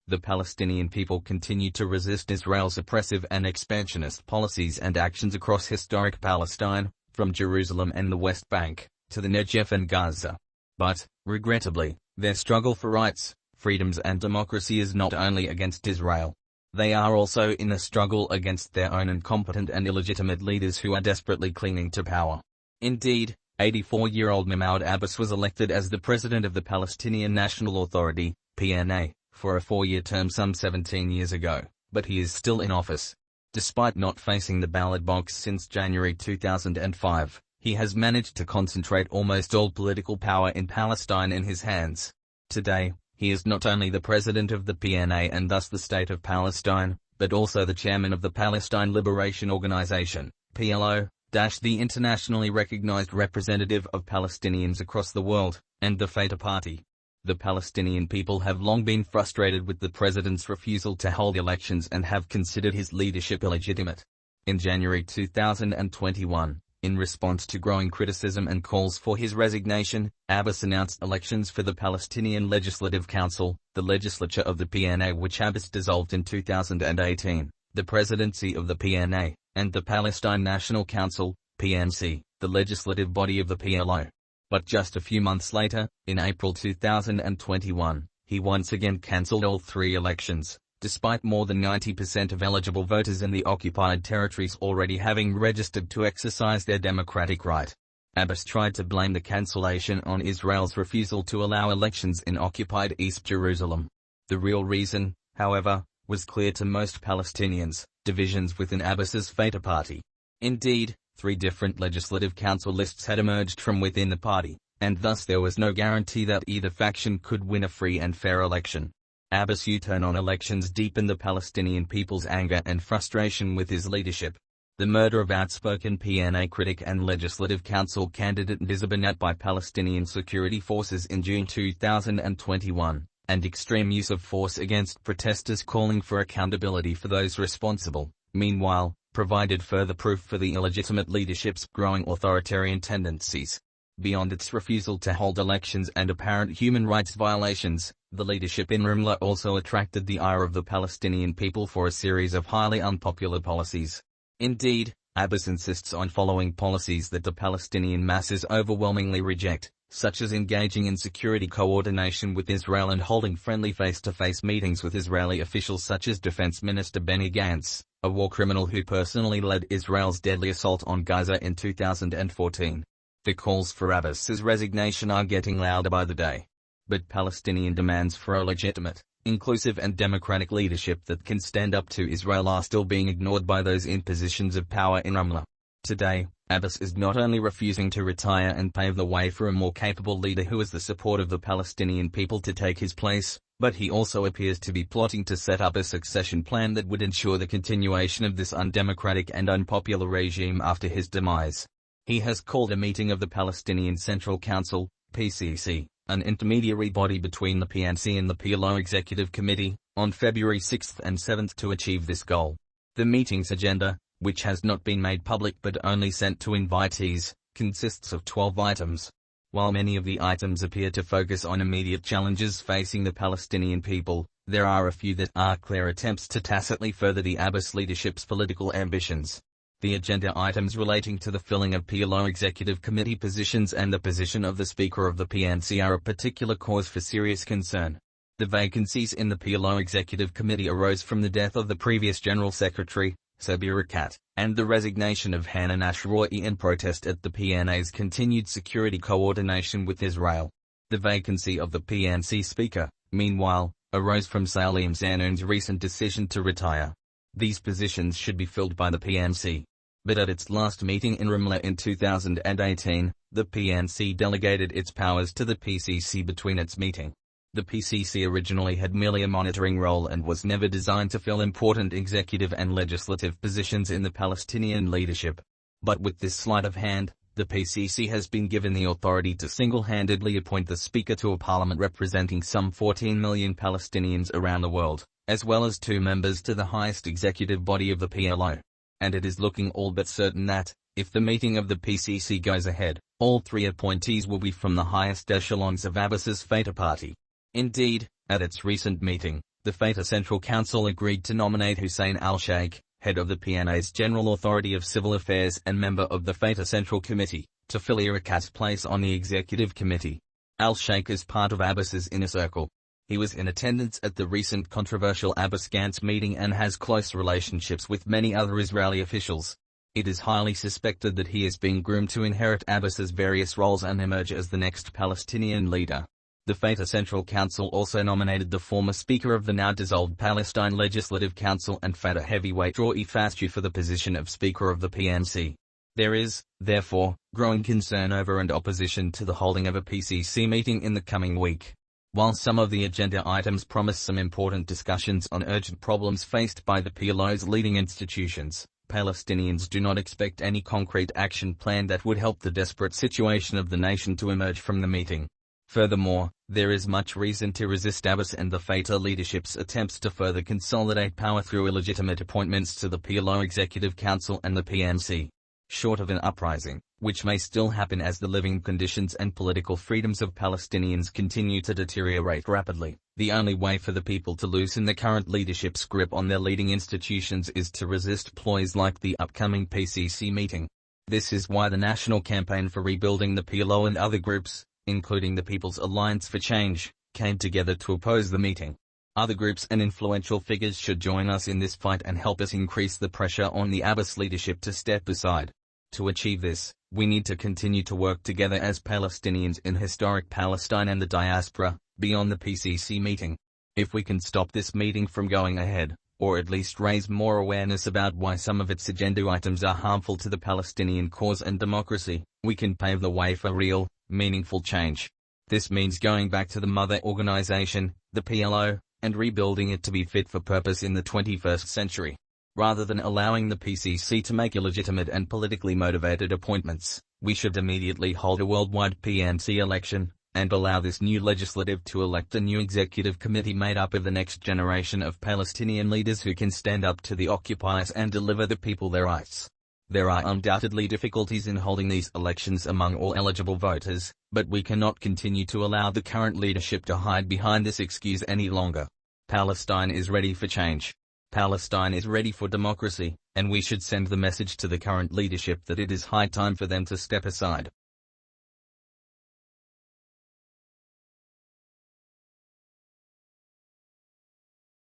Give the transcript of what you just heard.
The Palestinian people continue to resist Israel's oppressive and expansionist policies and actions across historic Palestine, from Jerusalem and the West Bank, to the Negev and Gaza. But, regrettably, their struggle for rights, freedoms and democracy is not only against Israel. They are also in a struggle against their own incompetent and illegitimate leaders who are desperately clinging to power. Indeed, 84-year-old Mahmoud Abbas was elected as the president of the Palestinian National Authority, PNA, for a 4-year term some 17 years ago, but he is still in office. Despite not facing the ballot box since January 2005, he has managed to concentrate almost all political power in Palestine in his hands. Today, he is not only the president of the PNA and thus the State of Palestine, but also the chairman of the Palestine Liberation Organization, PLO, the internationally recognized representative of Palestinians across the world, and the Fatah Party. The Palestinian people have long been frustrated with the president's refusal to hold elections and have considered his leadership illegitimate. In January 2021, in response to growing criticism and calls for his resignation, Abbas announced elections for the Palestinian Legislative Council, the legislature of the PNA which Abbas dissolved in 2018, the presidency of the PNA, and the Palestine National Council, PNC, the legislative body of the PLO. But just a few months later, in April 2021, he once again cancelled all 3 elections, despite more than 90% of eligible voters in the occupied territories already having registered to exercise their democratic right. Abbas tried to blame the cancellation on Israel's refusal to allow elections in occupied East Jerusalem. The real reason, however, was clear to most Palestinians: divisions within Abbas's Fatah Party. Indeed, 3 different legislative council lists had emerged from within the party, and thus there was no guarantee that either faction could win a free and fair election. Abbas' U-turn on elections deepened the Palestinian people's anger and frustration with his leadership. The murder of outspoken PNA critic and Legislative Council candidate Nizar Banat by Palestinian security forces in June 2021, and extreme use of force against protesters calling for accountability for those responsible, meanwhile, provided further proof for the illegitimate leadership's growing authoritarian tendencies. Beyond its refusal to hold elections and apparent human rights violations, the leadership in Ramallah also attracted the ire of the Palestinian people for a series of highly unpopular policies. Indeed, Abbas insists on following policies that the Palestinian masses overwhelmingly reject, such as engaging in security coordination with Israel and holding friendly face-to-face meetings with Israeli officials such as Defense Minister Benny Gantz, a war criminal who personally led Israel's deadly assault on Gaza in 2014. The calls for Abbas's resignation are getting louder by the day. But Palestinian demands for a legitimate, inclusive and democratic leadership that can stand up to Israel are still being ignored by those in positions of power in Ramallah. Today, Abbas is not only refusing to retire and pave the way for a more capable leader who has the support of the Palestinian people to take his place, but he also appears to be plotting to set up a succession plan that would ensure the continuation of this undemocratic and unpopular regime after his demise. He has called a meeting of the Palestinian Central Council, PCC, an intermediary body between the PNC and the PLO Executive Committee, on February 6 and 7 to achieve this goal. The meeting's agenda, which has not been made public but only sent to invitees, consists of 12 items. While many of the items appear to focus on immediate challenges facing the Palestinian people, there are a few that are clear attempts to tacitly further the Abbas leadership's political ambitions. The agenda items relating to the filling of PLO Executive Committee positions and the position of the Speaker of the PNC are a particular cause for serious concern. The vacancies in the PLO Executive Committee arose from the death of the previous General Secretary, Sabir Rakat, and the resignation of Hanan Ashrawi in protest at the PNA's continued security coordination with Israel. The vacancy of the PNC Speaker, meanwhile, arose from Salim Zanoun's recent decision to retire. These positions should be filled by the PNC. But at its last meeting in Ramallah in 2018, the PNC delegated its powers to the PCC between its meeting. The PCC originally had merely a monitoring role and was never designed to fill important executive and legislative positions in the Palestinian leadership. But with this sleight of hand, the PCC has been given the authority to single-handedly appoint the Speaker to a parliament representing some 14 million Palestinians around the world, as well as 2 members to the highest executive body of the PLO. And it is looking all but certain that, if the meeting of the PCC goes ahead, all 3 appointees will be from the highest echelons of Abbas's Fatah Party. Indeed, at its recent meeting, The Fatah Central Council agreed to nominate Hussein al-Sheikh, head of the PNA's General Authority of Civil Affairs and member of the Fatah Central Committee, to fill Erekat's place on the Executive Committee. Al-Sheikh is part of Abbas's inner circle. He was in attendance at the recent controversial Abbas-Gantz meeting and has close relationships with many other Israeli officials. It is highly suspected that he is being groomed to inherit Abbas's various roles and emerge as the next Palestinian leader. The Fatah Central Council also nominated the former Speaker of the now-dissolved Palestine Legislative Council and Fatah heavyweight Roy Fasci for the position of Speaker of the PNC. There is, therefore, growing concern over and opposition to the holding of a PCC meeting in the coming week. While some of the agenda items promise some important discussions on urgent problems faced by the PLO's leading institutions, Palestinians do not expect any concrete action plan that would help the desperate situation of the nation to emerge from the meeting. Furthermore, there is much reason to resist Abbas and the Fatah leadership's attempts to further consolidate power through illegitimate appointments to the PLO Executive Council and the PNC. Short of an uprising, which may still happen as the living conditions and political freedoms of Palestinians continue to deteriorate rapidly, the only way for the people to loosen the current leadership's grip on their leading institutions is to resist ploys like the upcoming PCC meeting. This is why the National Campaign for Rebuilding the PLO and other groups, including the People's Alliance for Change, came together to oppose the meeting. Other groups and influential figures should join us in this fight and help us increase the pressure on the Abbas leadership to step aside. To achieve this, we need to continue to work together as Palestinians in historic Palestine and the diaspora, beyond the PCC meeting. If we can stop this meeting from going ahead, or at least raise more awareness about why some of its agenda items are harmful to the Palestinian cause and democracy, we can pave the way for real, meaningful change. This means going back to the mother organization, the PLO, and rebuilding it to be fit for purpose in the 21st century. Rather than allowing the PCC to make illegitimate and politically motivated appointments, we should immediately hold a worldwide PNC election, and allow this new legislative to elect a new executive committee made up of the next generation of Palestinian leaders who can stand up to the occupiers and deliver the people their rights. There are undoubtedly difficulties in holding these elections among all eligible voters, but we cannot continue to allow the current leadership to hide behind this excuse any longer. Palestine is ready for change. Palestine is ready for democracy, and we should send the message to the current leadership that it is high time for them to step aside.